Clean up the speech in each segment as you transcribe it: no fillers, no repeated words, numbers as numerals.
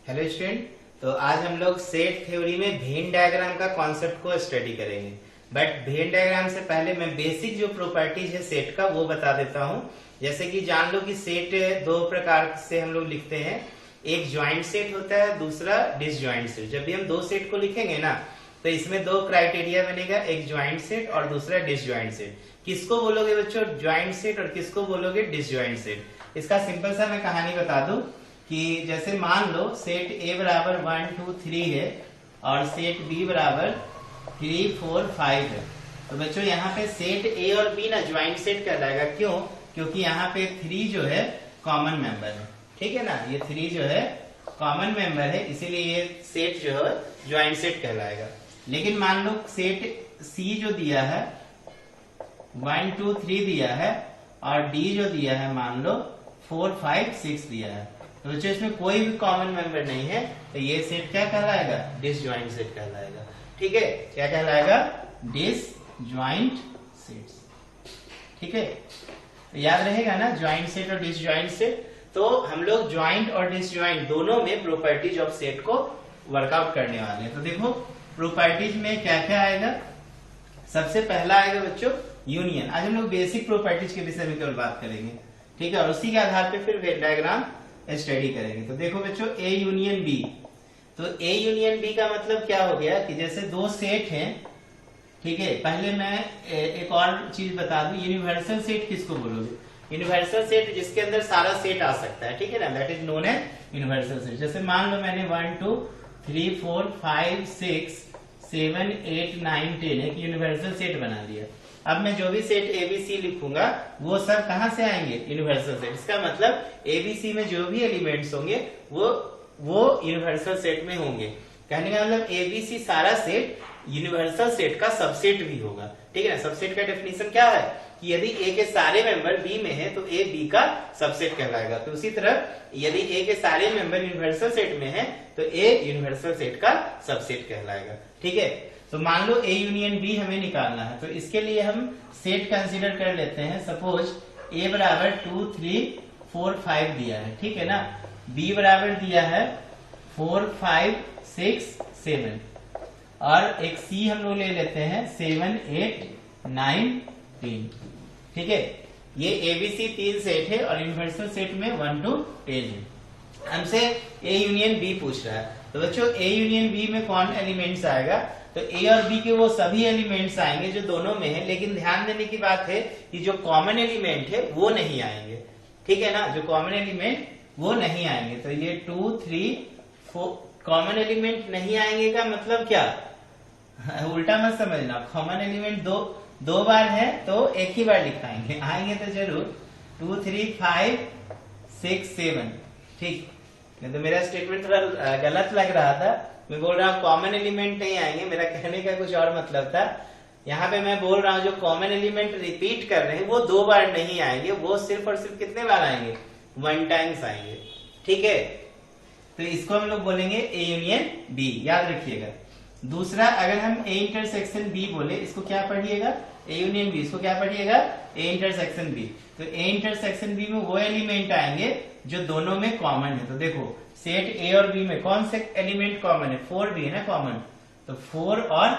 Hello student. तो आज हम लोग सेट थ्योरी में वेन डायग्राम का कॉन्सेप्ट को स्टडी करेंगे। बट वेन डायग्राम से पहले मैं बेसिक जो प्रॉपर्टीज है सेट का वो बता देता हूँ। जैसे कि जान लो कि सेट दो प्रकार से हम लोग लिखते हैं। एक ज्वाइंट सेट होता है, दूसरा डिसज्वाइंट सेट। जब भी हम दो सेट को लिखेंगे ना तो इसमें दो क्राइटेरिया बनेगा, एक ज्वाइंट सेट और दूसरा डिसज्वाइंट सेट। किसको बोलोगे बच्चों ज्वाइंट सेट और किसको बोलोगे डिसज्वाइंट सेट? इसका सिंपल सा मैं कहानी बता दूं कि जैसे मान लो सेट ए बराबर 1 2 3 है और सेट बी बराबर 3 4 5 है। तो बच्चों यहाँ पे सेट ए और बी ना ज्वाइंट सेट कहलाएगा। क्यों? क्योंकि यहाँ पे 3 जो है कॉमन मेंबर है। ठीक है ना, ये 3 जो है कॉमन मेंबर है, इसीलिए ये सेट जो है ज्वाइंट सेट कहलाएगा। लेकिन मान लो सेट सी जो दिया है 1 2 3 दिया है और डी जो दिया है मान लो 4 5 6 दिया है, तो बच्चों इसमें कोई भी कॉमन मेंबर नहीं है, तो ये सेट क्या कहलाएगा? डिसज्वाइंट सेट कहलाएगा। ठीक है, क्या कहलाएगा? Disjoint set. ठीक है, तो याद रहेगा ना ज्वाइंट सेट और डिसज्वाइंट सेट। तो हम लोग ज्वाइंट और डिसज्वाइंट दोनों में प्रॉपर्टीज ऑफ सेट को वर्कआउट करने वाले हैं। तो देखो प्रॉपर्टीज में क्या क्या आएगा। सबसे पहला आएगा बच्चों यूनियन। आज हम लोग बेसिक प्रॉपर्टीज के विषय में केवल बात करेंगे। ठीक है, और उसी के आधार पर फिर वेन डायग्राम स्टडी करेंगे। तो देखो बच्चों ए यूनियन बी। तो ए यूनियन बी का मतलब क्या हो गया कि जैसे दो सेट हैं। ठीक है, पहले मैं एक और चीज बता दूं, यूनिवर्सल सेट किसको बोलोगे? यूनिवर्सल सेट जिसके अंदर सारा सेट आ सकता है। ठीक है ना, that is known as universal set. जैसे मान लो मैंने 1 2 3 4 5 6 7 8 9 10 एक यूनिवर्सल सेट बना दिया। अब मैं जो भी सेट एबीसी लिखूंगा वो सब कहां से आएंगे? Universal set. इसका मतलब एबीसी में जो भी एलिमेंट्स होंगे वो यूनिवर्सल सेट में होंगे। कहने का मतलब एबीसी सारा सेट यूनिवर्सल सेट का सबसेट भी होगा। ठीक है ना, सबसेट का डेफिनेशन क्या है कि यदि ए के सारे मेंबर बी में है तो ए बी का सबसेट कहलाएगा। तो उसी तरह यदि ए के सारे मेंबर यूनिवर्सल सेट में है तो ए यूनिवर्सल सेट का सबसेट कहलाएगा। ठीक है, तो मान लो ए यूनियन बी हमें निकालना है, तो इसके लिए हम सेट कंसीडर कर लेते हैं। सपोज ए बराबर 2 3 4 5 दिया है। ठीक है ना, बी बराबर दिया है 4 5 6 7 और एक सी हम लोग ले लेते हैं 7 8 9 10। ठीक है, ये एबीसी 3 सेट है और यूनिवर्सल सेट में 1 to 10 है। हमसे ए यूनियन बी पूछ रहा है, तो बच्चों ए यूनियन बी में कौन एलिमेंट्स आएगा? तो ए और बी के वो सभी एलिमेंट्स आएंगे जो दोनों में है, लेकिन ध्यान देने की बात है कि जो कॉमन एलिमेंट है वो नहीं आएंगे। ठीक है ना, जो कॉमन एलिमेंट वो नहीं आएंगे। तो ये 2 3 4 कॉमन एलिमेंट नहीं आएंगे का मतलब क्या? उल्टा मत समझना, कॉमन एलिमेंट दो बार है तो एक ही बार लिखाएंगे, आएंगे तो जरूर 2 3 5 6 7। ठीक, नहीं तो मेरा स्टेटमेंट थोड़ा गलत लग रहा था। मैं बोल रहा हूँ कॉमन एलिमेंट नहीं आएंगे, मेरा कहने का कुछ और मतलब था। यहाँ पे मैं बोल रहा हूँ जो कॉमन एलिमेंट रिपीट कर रहे हैं वो 2 बार नहीं आएंगे, वो सिर्फ और सिर्फ कितने बार आएंगे? 1 टाइम्स आएंगे। ठीक है, तो इसको हम लोग बोलेंगे ए यूनियन बी, याद रखिएगा। दूसरा, अगर हम ए इंटरसेक्शन बी बोले, इसको क्या पढ़िएगा? A union B. इसको क्या पढ़िएगा? A intersection B. तो ए इंटरसेक्शन बी में वो एलिमेंट आएंगे जो दोनों में कॉमन है। तो देखो सेट ए और बी में कौन से एलिमेंट कॉमन है? 4 भी है ना कॉमन, तो 4 और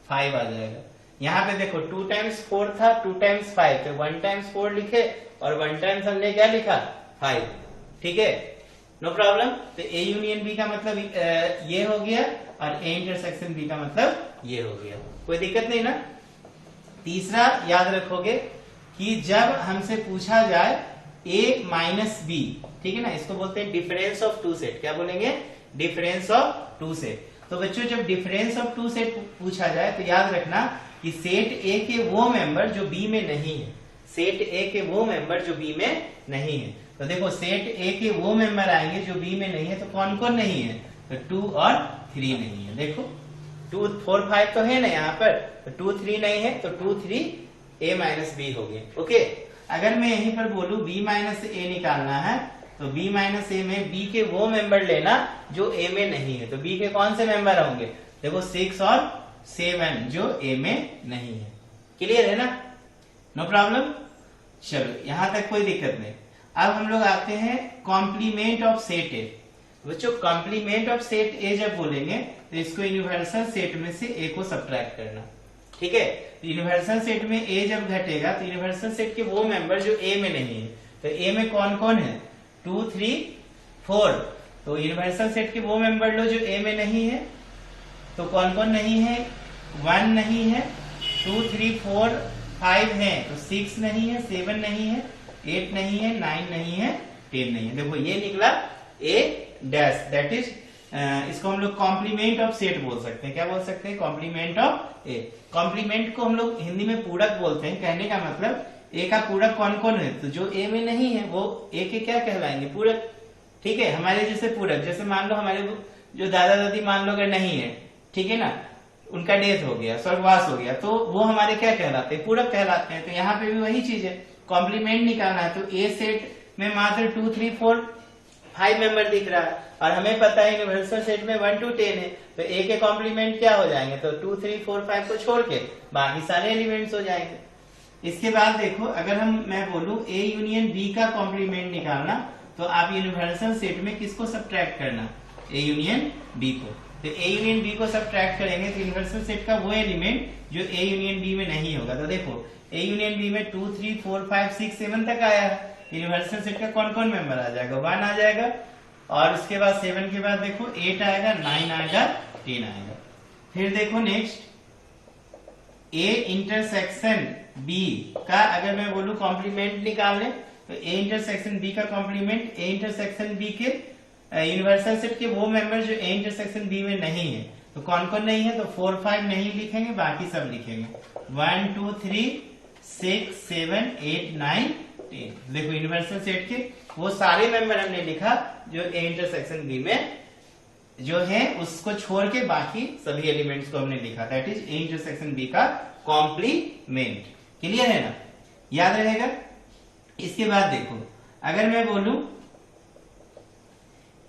5 आ जाएगा। यहाँ पे देखो 2 टाइम्स 4 था, 2 टाइम्स 5, तो 1 टाइम्स 4 लिखे और 1 टाइम्स हमने क्या लिखा? 5। ठीक है, नो प्रॉब्लम। तो ए यूनियन बी का मतलब ये हो गया और ए इंटरसेक्शन बी का मतलब ये हो गया। कोई दिक्कत नहीं ना। तीसरा याद रखोगे कि जब हमसे पूछा जाए ए माइनस बी, ठीक है ना, इसको बोलते हैं डिफरेंस ऑफ 2 सेट। क्या बोलेंगे? Difference of 2 set. तो बच्चों जब डिफरेंस ऑफ 2 सेट पूछा जाए तो याद रखना कि सेट ए के वो मेंबर जो बी में नहीं है, सेट ए के वो मेंबर जो बी में नहीं है। तो देखो सेट ए के वो मेंबर आएंगे जो बी में नहीं है, तो कौन कौन नहीं है? तो 2 और 3 नहीं है। देखो 2 4 5 तो है ना यहाँ पर, तो 2 3 नहीं है, तो 2 3 ए माइनस बी हो गए। ओके, अगर मैं यहीं पर बोलूं बी माइनस ए निकालना है, तो बी माइनस ए में बी के वो मेंबर लेना जो ए में नहीं है। तो बी के कौन से मेंबर होंगे? देखो 6 और 7 जो ए में नहीं है। क्लियर है ना? No problem. चलो यहां तक कोई दिक्कत नहीं। अब हम लोग आते हैं कॉम्प्लीमेंट ऑफ सेट ए। बच्चों कॉम्प्लीमेंट ऑफ सेट ए जब बोलेंगे तो इसको यूनिवर्सल सेट में से ए को सब्ट्रैक्ट करना, ठीक है। तो यूनिवर्सल सेट में ए जब घटेगा तो यूनिवर्सल सेट के वो मेंबर जो ए में नहीं है, तो ए में कौन कौन है, 2 3 4। तो यूनिवर्सल सेट के वो मेंबर लो जो ए में नहीं है, तो कौन कौन नहीं है, 1 नहीं है, 2 3 4 5 है, तो 6 नहीं है, 7 नहीं है, 8 नहीं है, 9 नहीं है, 10 नहीं है। देखो ये निकला ए डैश, दैट इज इसको हम लोग कॉम्प्लीमेंट ऑफ सेट बोल सकते हैं। क्या बोल सकते हैं, कॉम्प्लीमेंट ऑफ ए। कॉम्प्लीमेंट को हम लोग हिंदी में पूरक बोलते हैं। कहने का मतलब ए का पूरक कौन कौन है, तो जो ए में नहीं है वो ए के क्या कहलाएंगे, पूरक, ठीक है। हमारे जैसे पूरक, जैसे मान लो हमारे जो दादा दादी मान लो अगर नहीं है, ठीक है ना, उनका डेथ हो गया, स्वर्गवास हो गया, तो वो हमारे क्या कहलाते हैं, पूरक कहलाते हैं। तो यहाँ पे भी वही चीज है, कॉम्प्लीमेंट निकालना है। तो ए सेट में मात्र 2 3 4 5 मेंबर दिख रहा है और हमें पता है यूनिवर्सल सेट में 1 to 10 है, तो ए के कॉम्प्लीमेंट क्या हो जाएंगे, तो 2 3 4 5 को छोड़ के बाकी सारे एलिमेंट्स हो जाएंगे। इसके बाद देखो अगर मैं बोलूं ए यूनियन बी का कॉम्प्लीमेंट निकालना, तो आप यूनिवर्सल सेट में किसको सब्ट्रैक्ट करना, ए यूनियन बी को। तो ए यूनियन बी को सब्ट्रैक्ट करेंगे तो यूनिवर्सल सेट का वो एलिमेंट जो ए यूनियन बी में नहीं होगा। तो देखो ए यूनियन बी में 2 3 4 5 6 7 तक आया है, यूनिवर्सल सेट का कौन कौन मेंबर आ जाएगा, 1 आ जाएगा, और उसके बाद 7 के बाद देखो 8 आएगा, 9 आएगा, 10 आएगा। फिर देखो नेक्स्ट ए इंटरसेक्शन बी का अगर मैं बोलूं कॉम्प्लीमेंट निकालने, तो ए इंटरसेक्शन बी का कॉम्प्लीमेंट ए इंटरसेक्शन बी के यूनिवर्सल सेट के वो मेंबर जो ए इंटरसेक्शन बी में नहीं है, तो कौन कौन नहीं है, तो 4 5 नहीं लिखेंगे, बाकी सब लिखेंगे 1 2 3 6 7 8 9 10। देखो यूनिवर्सल सेट के वो सारे मेंबर हमने लिखा जो ए इंटरसेक्शन बी में जो है, उसको छोड़ के बाकी सभी एलिमेंट्स को हमने लिखा, that is A intersection B का कॉम्प्लीमेंट। क्लियर है ना, याद रहेगा। इसके बाद देखो अगर मैं बोलूं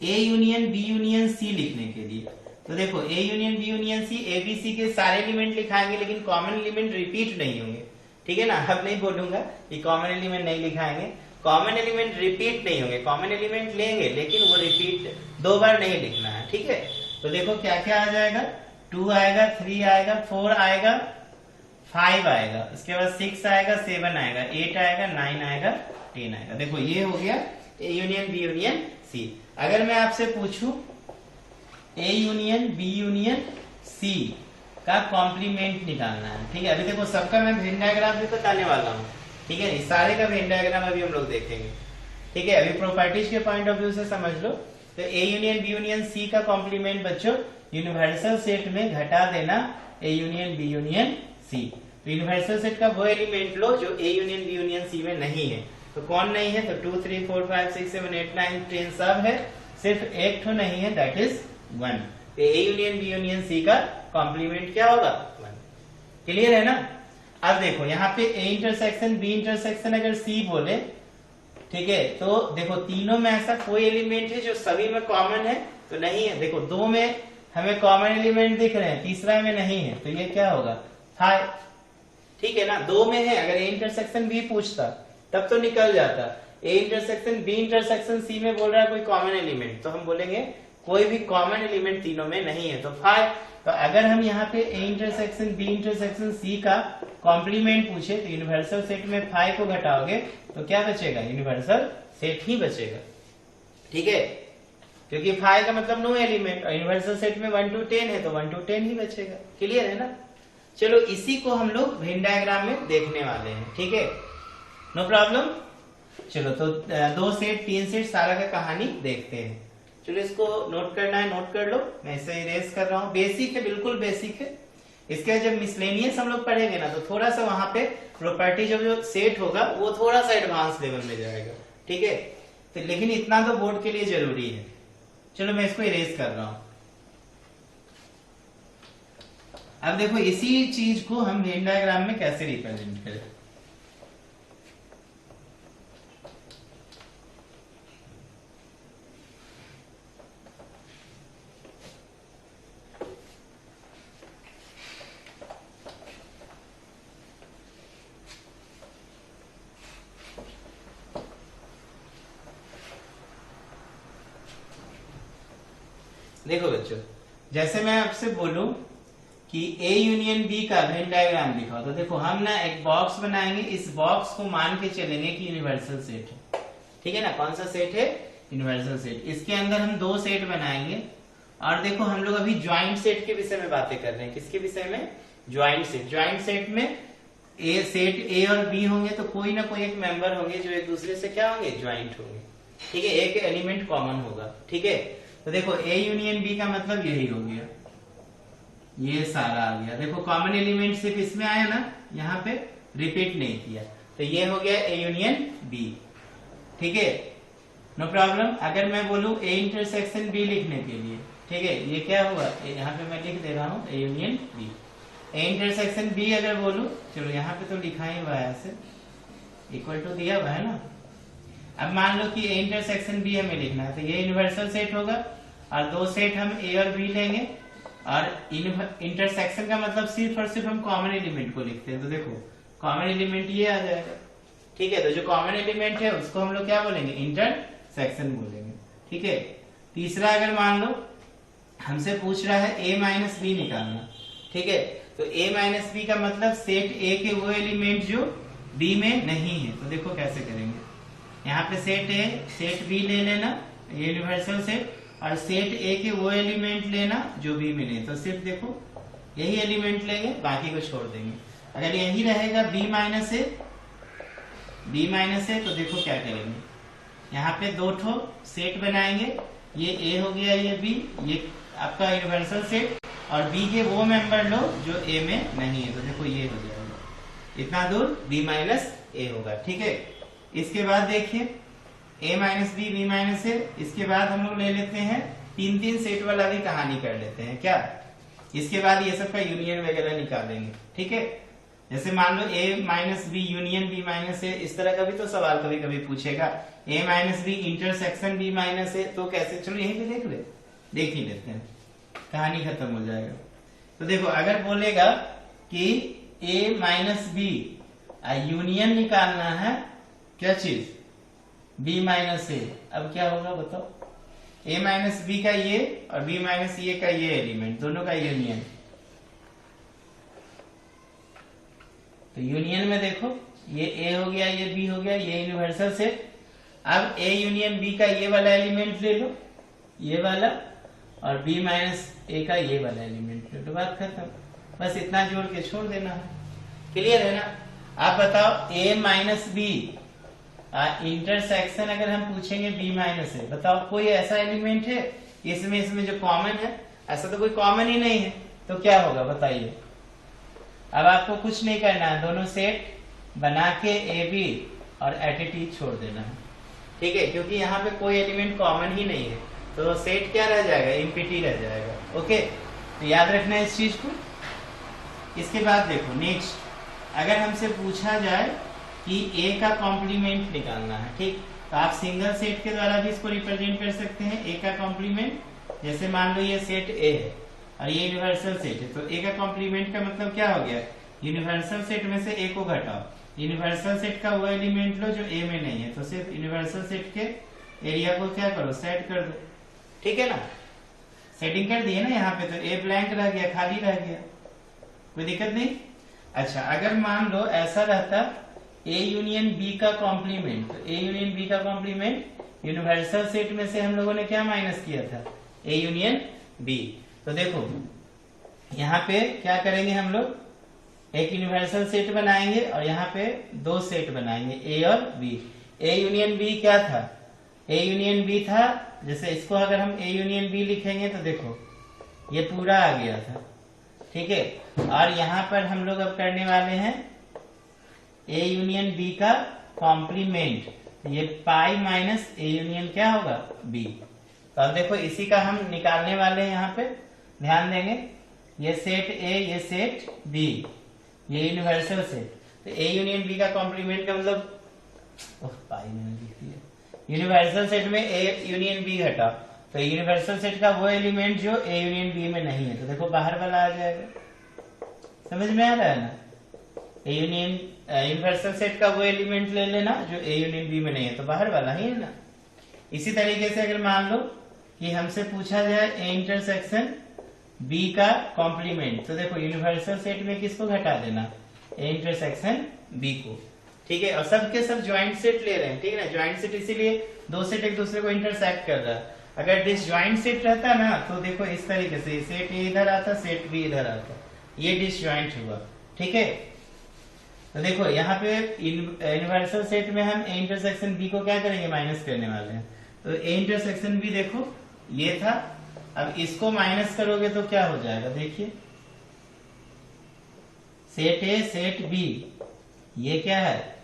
A union B union C लिखने के लिए, तो देखो A union B union C, A B C के सारे एलिमेंट लिखाएंगे लेकिन कॉमन एलिमेंट रिपीट नहीं होंगे, ठीक है ना। अब नहीं बोलूंगा कि कॉमन एलिमेंट नहीं लिखाएंगे, कॉमन एलिमेंट रिपीट नहीं होंगे, कॉमन एलिमेंट लेंगे लेकिन वो रिपीट 2 बार नहीं लिखना है, ठीक है। तो देखो क्या क्या आ जाएगा, 2 आएगा, 3 आएगा, 4 आएगा, 5 आएगा, इसके बाद 6 आएगा, 7 आएगा, 8 आएगा, 9 आएगा, 10 आएगा। देखो ये हो गया A union B union C. अगर मैं आपसे पूछूं A union B union C का कॉम्प्लीमेंट निकालना है, ठीक है। अभी देखो सबका मैं वेन डायग्राम भी बताने वाला हूँ, ठीक है। इस सारे का वेन डायग्राम अभी हम लोग देखेंगे, ठीक है। अभी प्रॉपर्टीज के पॉइंट ऑफ व्यू से समझ लो। तो A union B union C का कॉम्प्लीमेंट बच्चों यूनिवर्सल सेट में घटा देना A union B union C. तो यूनिवर्सल सेट का वो एलिमेंट लो जो A union B union C में नहीं है। तो कौन नहीं है, तो 2 3 4 5 6 7 8 9 10 सब है, सिर्फ एक ठो नहीं है, दैट इज 1। तो A union B union C का कॉम्प्लीमेंट क्या होगा, 1। क्लियर है ना। अब देखो यहाँ पे ए इंटरसेक्शन बी इंटरसेक्शन अगर सी बोले, ठीक है, तो देखो तीनों में ऐसा कोई एलिमेंट है जो सभी में कॉमन है, तो नहीं है। देखो 2 में हमें कॉमन एलिमेंट दिख रहे हैं, तीसरा में नहीं है, तो ये क्या होगा, 5, ठीक है ना। 2 में है, अगर ए इंटरसेक्शन बी पूछता तब तो निकल जाता, A intersection B intersection C में बोल रहा है कोई कॉमन एलिमेंट, तो हम बोलेंगे कोई भी कॉमन एलिमेंट तीनों में नहीं है, तो 5। तो अगर हम यहाँ पे A intersection B intersection C का कॉम्प्लीमेंट पूछे तो यूनिवर्सल सेट में 5 को घटाओगे तो क्या बचेगा, यूनिवर्सल सेट ही बचेगा, ठीक है। क्योंकि 5 का मतलब नो एलिमेंट और यूनिवर्सल सेट में 1 to 10 है, तो 1 to 10 ही बचेगा। क्लियर है ना। चलो इसी को हम लोग वेन डायग्राम में देखने वाले हैं, ठीक है, नो प्रॉब्लम। चलो तो 2 सेट 3 सेट सारा का कहानी देखते हैं। चलो इसको नोट करना है, नोट कर लो, मैं इसे इरेज कर रहा हूँ। बेसिक है, बिल्कुल बेसिक है। इसके जब मिसलेनियस हम लोग पढ़ेंगे ना, तो थोड़ा सा वहां पे प्रॉपर्टी जो सेट होगा वो थोड़ा सा एडवांस लेवल में जाएगा, ठीक है। तो लेकिन इतना तो बोर्ड के लिए जरूरी है। चलो मैं इसको इरेज कर रहा हूं। अब देखो इसी चीज को हम वेन डायग्राम में कैसे रिप्रेजेंट करें। देखो बच्चों, जैसे मैं आपसे बोलूं कि ए यूनियन बी का वेन डायग्राम लिखा, तो देखो हम ना एक बॉक्स बनाएंगे, इस बॉक्स को मान के चलेंगे कि यूनिवर्सल सेट है, ठीक है ना। कौन सा सेट है? Universal set. इसके अंदर हम दो सेट बनाएंगे, और देखो हम लोग अभी ज्वाइंट सेट के विषय में बातें कर रहे हैं। किसके विषय में? Joint set. ज्वाइंट सेट में ए सेट ए और बी होंगे, तो कोई ना कोई एक मेंबर होंगे जो एक दूसरे से क्या होंगे? ज्वाइंट होंगे, ठीक है। एक एलिमेंट कॉमन होगा, ठीक है। तो देखो ए यूनियन बी का मतलब यही हो गया, ये सारा आ गया। देखो कॉमन एलिमेंट सिर्फ इसमें आया ना, यहाँ पे रिपीट नहीं किया, तो ये हो गया ए यूनियन बी, ठीक है, नो प्रॉब्लम। अगर मैं बोलूं ए इंटरसेक्शन बी लिखने के लिए, ठीक है, ये क्या हुआ? यहाँ पे मैं लिख दे रहा हूँ A union B. A intersection B अगर बोलूं, चलो यहाँ पे तो लिखा ही हुआ है, ऐसे इक्वल टू दिया हुआ है ना। अब मान लो कि ए इंटरसेक्शन बी हमें लिखना है, तो ये यूनिवर्सल सेट होगा, और दो सेट हम ए और बी लेंगे, और इंटरसेक्शन का मतलब सिर्फ और सिर्फ हम कॉमन एलिमेंट को लिखते हैं। तो देखो कॉमन एलिमेंट ये आ जाएगा, ठीक है। तो जो कॉमन एलिमेंट है उसको हम लोग क्या बोलेंगे? इंटरसेक्शन बोलेंगे, ठीक है। तीसरा, अगर मान लो हमसे पूछ रहा है ए माइनस बी निकालना, ठीक है, तो ए माइनस बी का मतलब सेट ए के वो एलिमेंट जो बी में नहीं है। तो देखो कैसे करेंगे, यहाँ पे सेट ए सेट बी ले लेना, ये यूनिवर्सल सेट, और सेट ए के वो एलिमेंट लेना जो बी में नहीं। तो सिर्फ देखो यही एलिमेंट लेंगे, बाकी को छोड़ देंगे। अगर यही रहेगा B minus A, B minus A, तो देखो क्या करेंगे, यहाँ पे दो ठो सेट बनाएंगे, ये ए हो गया, ये बी, ये आपका यूनिवर्सल सेट, और बी के वो मेंबर लो जो ए में नहीं है। तो देखो ये हो जाएगा, इतना दूर बी माइनस ए होगा, ठीक है। इसके बाद देखिए ए माइनस बी, बी माइनस ए, इसके बाद हम लोग ले लेते हैं तीन तीन सेट वाला भी कहानी कर लेते हैं क्या। इसके बाद ये सब का यूनियन वगैरह निकालेंगे, ठीक है। जैसे मान लो A minus B union B minus A, इस तरह का भी तो सवाल कभी कभी पूछेगा। A minus B intersection B minus A, तो कैसे? चलो यहीं पे देख ही लेते हैं, कहानी खत्म हो जाएगा। तो देखो अगर बोलेगा कि ए माइनस बी यूनियन निकालना है, क्या चीज? बी माइनस ए, अब क्या होगा बताओ? ए माइनस बी का ये और बी माइनस ए का ये एलिमेंट, दोनों का यूनियन। तो यूनियन में देखो ये ए हो गया, ये बी हो गया, ये यूनिवर्सल सेट। अब ए यूनियन बी का ये वाला एलिमेंट ले लो, ये वाला, और बी माइनस ए का ये वाला एलिमेंट ले लो, बात खत्म। बस इतना जोड़ के छोड़ देना है, क्लियर है ना। आप बताओ ए माइनस बी इंटरसेक्शन अगर हम पूछेंगे बी माइनस ए, बताओ कोई ऐसा एलिमेंट है इसमें जो कॉमन है? ऐसा तो कोई कॉमन ही नहीं है, तो क्या होगा बताइए। अब आपको कुछ नहीं करना है, दोनों सेट बना के ए बी और एटीटी छोड़ देना है, ठीक है, क्योंकि यहाँ पे कोई एलिमेंट कॉमन ही नहीं है, तो सेट क्या रह जाएगा? एम्प्टी रह जाएगा, ओके। तो याद रखना है इस चीज को। इसके बाद देखो नेक्स्ट, अगर हमसे पूछा जाए कि ए का कॉम्प्लीमेंट निकालना है, ठीक, तो आप सिंगल सेट के द्वारा भी इसको रिप्रेजेंट कर सकते हैं, ए का कॉम्प्लीमेंट। जैसे मान लो ये सेट ए है और ये यूनिवर्सल सेट है, तो ए का कॉम्प्लीमेंट का मतलब क्या हो गया? यूनिवर्सल सेट में से ए को घटाओ, यूनिवर्सल सेट का वो एलिमेंट लो जो ए में नहीं है, तो सिर्फ यूनिवर्सल सेट के एरिया को क्या करो? सेट कर दो, ठीक है ना। सेटिंग कर दी है ना यहाँ पे, तो ए ब्लैंक रह गया, खाली रह गया, कोई दिक्कत नहीं। अच्छा, अगर मान लो ऐसा रहता ए यूनियन बी का कॉम्प्लीमेंट, तो ए यूनियन बी का कॉम्प्लीमेंट यूनिवर्सल सेट में से हम लोगों ने क्या माइनस किया था? A union B. तो देखो यहाँ पे क्या करेंगे हम लोग, एक यूनिवर्सल सेट बनाएंगे और यहाँ पे दो सेट बनाएंगे, ए और बी। ए यूनियन बी क्या था? ए यूनियन बी था, जैसे इसको अगर हम ए यूनियन बी लिखेंगे तो देखो ये पूरा आ गया था, ठीक है। और यहाँ पर हम लोग अब करने वाले हैं ए यूनियन बी का कॉम्प्लीमेंट, ये पाई माइनस ए यूनियन क्या होगा? बी। तो अब देखो इसी का हम निकालने वाले हैं, यहाँ पे ध्यान देंगे, ये सेट ए, ये सेट बी, ये यूनिवर्सल सेट। तो ए यूनियन बी का कॉम्प्लीमेंट का मतलब पाई मैंने लिख दिया, यूनिवर्सल सेट में ए यूनियन बी घटा, तो यूनिवर्सल सेट का वो एलिमेंट जो ए यूनियन बी में नहीं है, तो देखो बाहर वाला आ जाएगा, समझ में आ रहा है ना। ए यूनियन यूनिवर्सल सेट का वो एलिमेंट ले लेना जो ए यूनियन बी में नहीं है, तो बाहर वाला ही है ना। इसी तरीके से अगर मान लो कि हमसे पूछा जाए ए इंटरसेक्शन बी का कॉम्प्लीमेंट, तो देखो यूनिवर्सल सेट में किसको घटा देना, ए इंटरसेक्शन बी को, ठीक है। और सब के सब ज्वाइंट सेट ले रहे हैं, ठीक है ना, ज्वाइंट सेट इसीलिए दो सेट एक दूसरे को इंटरसेक्ट कर रहा है। अगर डिसज्वाइंट सेट रहता ना तो देखो इस तरीके से सेट ए इधर आता, सेट बी इधर आता, ये डिसज्वाइंट हुआ, ठीक है। तो देखो यहाँ पे यूनिवर्सल सेट में हम ए इंटरसेक्शन बी को क्या करेंगे, माइनस करने वाले हैं। तो ए इंटरसेक्शन बी देखो ये था, अब इसको माइनस करोगे तो क्या हो जाएगा, देखिए सेट ए सेट बी, ये क्या है,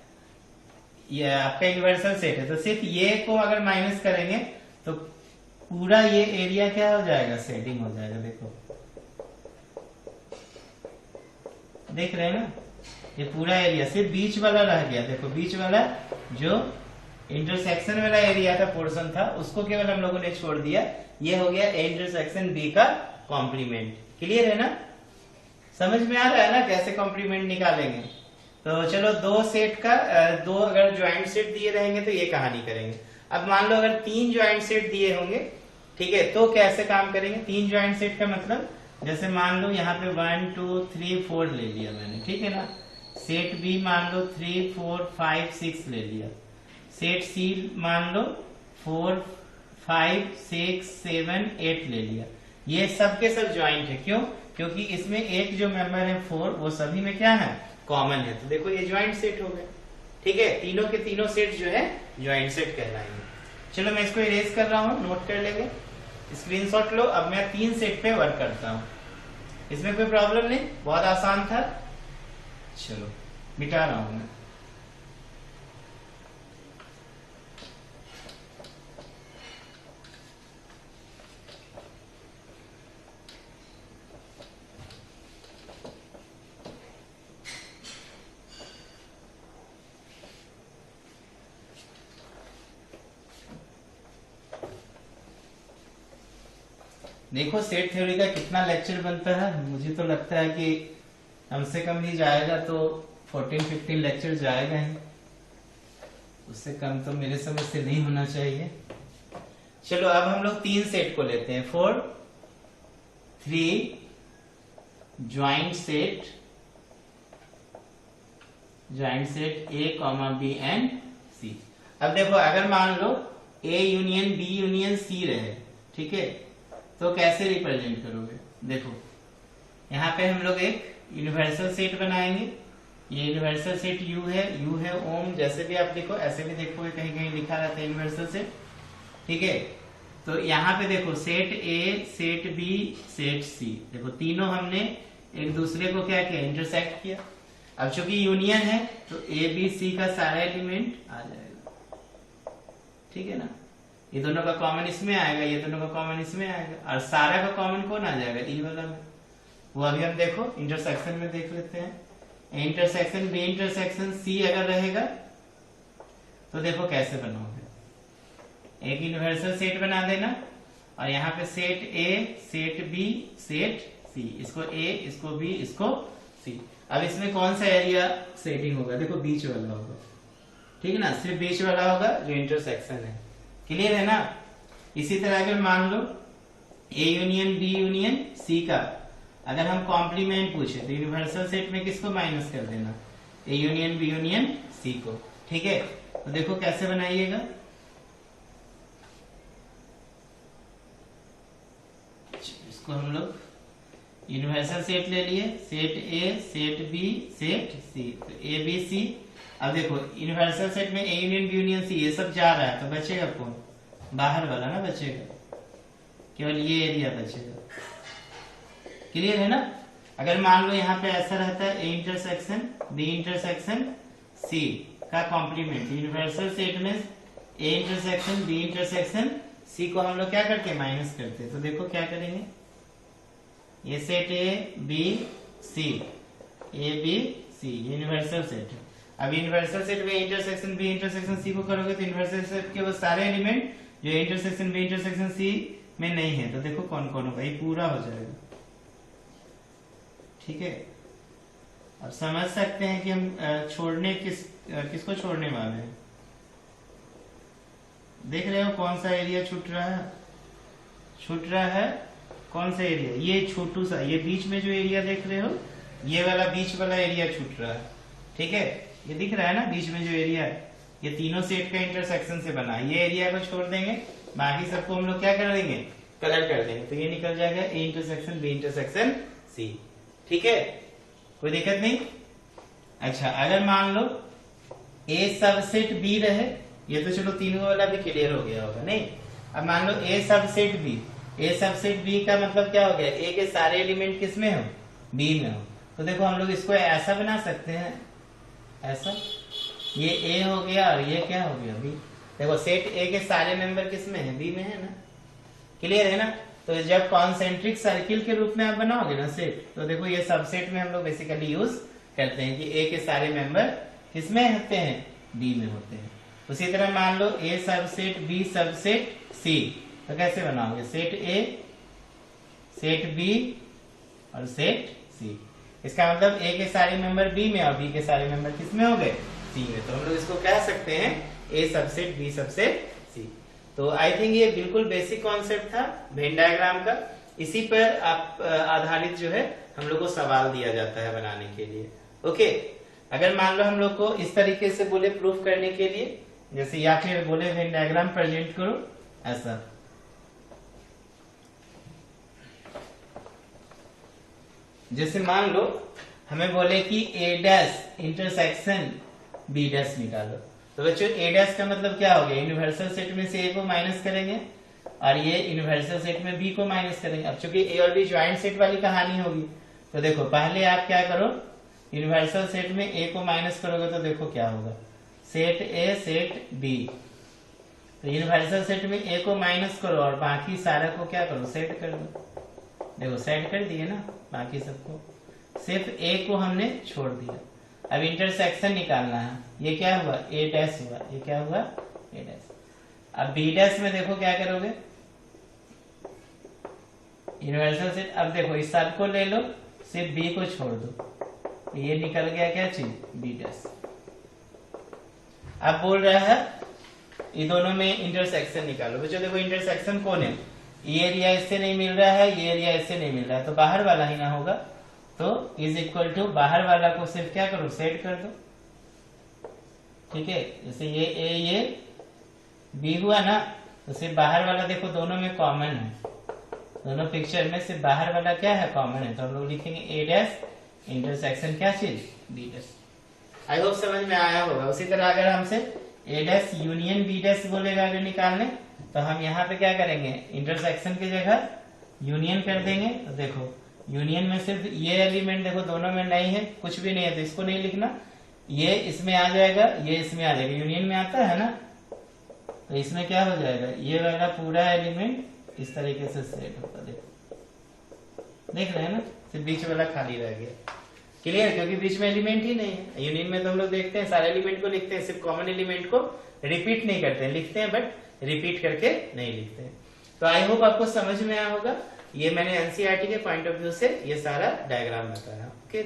ये आपका यूनिवर्सल सेट है, तो सिर्फ ये को अगर माइनस करेंगे तो पूरा ये एरिया क्या हो जाएगा, शेडिंग हो जाएगा। देखो देख रहे हैं ना, ये पूरा एरिया सिर्फ बीच वाला रह गया, देखो बीच वाला जो इंटरसेक्शन वाला एरिया था, पोर्शन था, उसको केवल हम लोगों ने छोड़ दिया, ये हो गया ए इंटरसेक्शन बी का कॉम्प्लीमेंट। क्लियर है ना, समझ में आ रहा है ना कैसे कॉम्प्लीमेंट निकालेंगे। तो चलो दो सेट का दो अगर ज्वाइंट सेट दिए रहेंगे तो ये कहानी करेंगे। अब मान लो अगर तीन ज्वाइंट सेट दिए होंगे, ठीक है, तो कैसे काम करेंगे। तीन ज्वाइंट सेट का मतलब जैसे मान लो यहाँ पे 1 2 3 4 ले लिया मैंने, ठीक है ना। सेट बी मान लो 3 4 5 6 ले लिया। सेट सी मान लो 4 5 6 7 8 ले लिया। ये सब के सब ज्वाइंट है, क्यों, क्योंकि इसमें एक जो मेंबर है 4 वो सभी में क्या है, कॉमन है। तो देखो ये ज्वाइंट सेट हो गए, ठीक है, तीनों के तीनों सेट जो है ज्वाइंट सेट कहलाएंगे। चलो मैं इसको इरेज कर रहा हूँ, नोट कर लेंगे, स्क्रीनशॉट लो। अब मैं तीन सेट पे वर्क करता हूँ, इसमें कोई प्रॉब्लम नहीं, बहुत आसान था। चलो मिटा रहा हूं मैं। देखो सेट थ्योरी का कितना लेक्चर बनता है, मुझे तो लगता है कि कम से कम भी जाएगा तो 14-15 लेक्चर जाएगा ही, उससे कम तो मेरे समझ से नहीं होना चाहिए। चलो अब हम लोग तीन सेट को लेते हैं, 4 3 joint set A comma B and C. अब देखो अगर मान लो A union B union C रहे, ठीक है, तो कैसे रिप्रेजेंट करोगे। देखो यहाँ पे हम लोग एक यूनिवर्सल सेट बनाएंगे, ये यूनिवर्सल सेट यू है ओम, जैसे भी आप देखो ऐसे भी देखोगे कहीं कहीं लिखा रहता है यूनिवर्सल सेट, ठीक है। तो यहाँ पे देखो set A set B set C, देखो तीनों हमने एक दूसरे को क्या किया, इंटरसेक्ट किया। अब चूंकि यूनियन है तो ए बी सी का सारा एलिमेंट आ जाएगा, ठीक है ना, ये दोनों का कॉमन इसमें आएगा, ये दोनों का कॉमन इसमें आएगा, और सारा का कॉमन कौन आ जाएगा, ई वाला में। वो अभी हम देखो इंटरसेक्शन में देख लेते हैं। इंटरसेक्शन बी इंटरसेक्शन सी अगर रहेगा तो देखो कैसे बनाओगे, एक यूनिवर्सल सेट बना देना, और यहाँ पे set A set B set C, इसको ए इसको बी इसको सी। अब इसमें कौन सा एरिया सेटिंग होगा, देखो बीच वाला होगा, ठीक है ना, सिर्फ बीच वाला होगा जो इंटरसेक्शन है। क्लियर है ना। इसी तरह अगर मान लो A union B union C का अगर हम कॉम्प्लीमेंट पूछे तो यूनिवर्सल सेट में किसको माइनस कर देना, A union B union C को, ठीक है। तो देखो कैसे बनाइएगा, इसको हम लोग यूनिवर्सल सेट ले लिए, set A set B set C, तो ए बी सी। अब देखो यूनिवर्सल सेट में A union B union C ये सब जा रहा है, तो बचेगा कौन, बाहर वाला ना बचेगा, केवल ये एरिया बचेगा। क्लियर है ना। अगर मान लो यहाँ पे ऐसा रहता है A intersection B intersection C का कॉम्प्लीमेंट, यूनिवर्सल सेट में A intersection B intersection C को हम लोग क्या करते हैं, माइनस करते हैं। तो देखो क्या करेंगे, ये set A B C universal set है। अब यूनिवर्सल सेट में इंटरसेक्शन बी इंटरसेक्शन सी को करोगे तो यूनिवर्सल सेट के वो सारे एलिमेंट जो इंटरसेक्शन बी इंटरसेक्शन सी में नहीं है, तो देखो कौन कौन होगा, ये पूरा हो जाएगा, ठीक है। अब समझ सकते हैं कि हम छोड़ने किसको छोड़ने वाले हैं, देख रहे हो कौन सा एरिया छूट रहा है, छूट रहा है कौन सा एरिया, ये छोटू सा, ये बीच में जो एरिया देख रहे हो, ये वाला बीच वाला एरिया छूट रहा है। ठीक है, ये दिख रहा है ना बीच में जो एरिया है, ये तीनों सेट का इंटरसेक्शन से बना है। ये एरिया को छोड़ देंगे, बाकी सबको हम लोग क्या कर देंगे, कलर कर देंगे, तो ये निकल जाएगा A intersection B intersection C. ठीक है, कोई दिक्कत नहीं। अच्छा, अगर मान लो ए सबसेट बी रहे, ये तो चलो तीनों वाला भी क्लियर हो गया होगा, नहीं। अब मान लो ए सबसेट बी, ए सबसेट बी का मतलब क्या हो गया, ए के सारे एलिमेंट किस में हो, बी में हो। तो देखो हम लोग इसको ऐसा बना सकते हैं, ऐसा, ये ए हो गया और ये क्या हो गया, बी। देखो सेट ए के सारे मेंबर किस में है, बी में है ना, क्लियर है ना। तो जब कॉन्सेंट्रिक सर्किल के रूप में आप बनाओगे ना सेट, तो देखो ये सबसेट में हम लोग बेसिकली यूज करते हैं कि ए के सारे मेंबर किसमें होते हैं, बी में होते हैं। उसी तरह मान लो ए सबसेट बी सबसेट सी, तो कैसे बनाओगे, सेट ए, सेट बी और सेट सी। इसका मतलब ए के सारे मेंबर बी में और बी के सारे मेंबर किस में हो गए, सी में। तो हम लोग इसको कह सकते हैं ए सबसेट बी सबसेट सी। तो आई थिंक ये बिल्कुल बेसिक कॉन्सेप्ट था वेन डायग्राम का। इसी पर आप आधारित जो है हम लोग को सवाल दिया जाता है बनाने के लिए। ओके, अगर मान लो हम लोग को इस तरीके से बोले प्रूफ करने के लिए, जैसे या फिर बोले वेन डायग्राम प्रेजेंट करो, ऐसा, जैसे मान लो हमें बोले कि ए डैश इंटरसेक्शन बी डैश निकालो, तो बच्चों ए डैश का मतलब क्या हो गया, यूनिवर्सल सेट में से ए को माइनस करेंगे और ये यूनिवर्सल सेट में बी को माइनस करेंगे। अब चूंकि ए और बी ज्वाइंट सेट वाली कहानी होगी, तो देखो पहले आप क्या करो, यूनिवर्सल सेट में ए को माइनस करोगे तो देखो क्या होगा, सेट ए सेट बी। तो यूनिवर्सल सेट में ए को माइनस करो और बाकी सारा को क्या करो, सेट कर दो। देखो सेट कर दिए ना बाकी सबको, सिर्फ ए को हमने छोड़ दिया। अब इंटरसेक्शन निकालना है, ये क्या हुआ, ए डैश हुआ, ये क्या हुआ, ए डैश। अब बी डैश में देखो क्या करोगे, यूनिवर्सल सेट। अब देखो इस सब को ले लो, सिर्फ बी को छोड़ दो, ये निकल गया क्या चीज, बी डैश। अब बोल रहा है ये दोनों में इंटरसेक्शन निकालो। बच्चों देखो इंटरसेक्शन कौन है, ये एरिया इससे नहीं मिल रहा है, ये एरिया इससे नहीं मिल रहा है, तो बाहर वाला ही ना होगा। तो इज इक्वल टू बाहर वाला को सिर्फ क्या करो, सेट कर दो। ठीक है, जैसे ये ए ये बी हुआ ना, तो सिर्फ बाहर वाला देखो दोनों में कॉमन है, दोनों पिक्चर में सिर्फ बाहर वाला क्या है, कॉमन है। तो हम लोग लिखेंगे ए डैश इंटरसेक्शन क्या चीज, बी डैश। आई होप समझ में आया होगा। उसी तरह अगर हमसे ए डैश यूनियन बी डैश बोलेगा अगर निकालने, तो हम यहाँ पे क्या करेंगे, इंटरसेक्शन की जगह यूनियन कर देंगे। तो देखो यूनियन में सिर्फ ये एलिमेंट देखो दोनों में नहीं है, कुछ भी नहीं है, तो इसको नहीं लिखना, ये इसमें आ जाएगा, ये इसमें आ जाएगा, यूनियन में आता है ना। तो इसमें क्या हो जाएगा, ये वाला पूरा एलिमेंट इस तरीके से सेट होगा। देखो देख रहे हैं ना, सिर्फ बीच वाला खाली रह गया, क्लियर, क्योंकि बीच में एलिमेंट ही नहीं है। यूनियन में तो हम लोग देखते हैं सारे एलिमेंट को लिखते हैं, सिर्फ कॉमन एलिमेंट को रिपीट नहीं करते हैं, लिखते हैं बट रिपीट करके नहीं लिखते हैं। तो आई होप आपको समझ में आया होगा। ये मैंने एनसीईआरटी के पॉइंट ऑफ व्यू से ये सारा डायग्राम बताया। ओके।